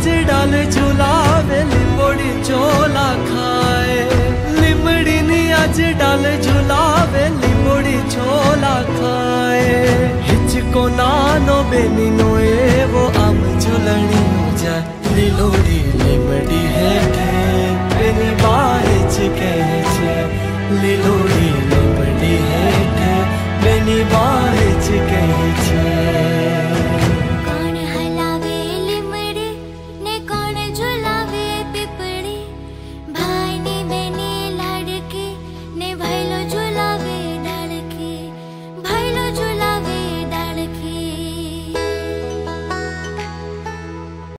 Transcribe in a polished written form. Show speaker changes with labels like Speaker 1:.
Speaker 1: आज डाल झुलावे लिंबोड़ी चोला खाए। लिमड़ी नी आज डाल झुलावे लिंबोड़ी चोला खाए। हिचको नानो बेनी नोए वो आम झुलनी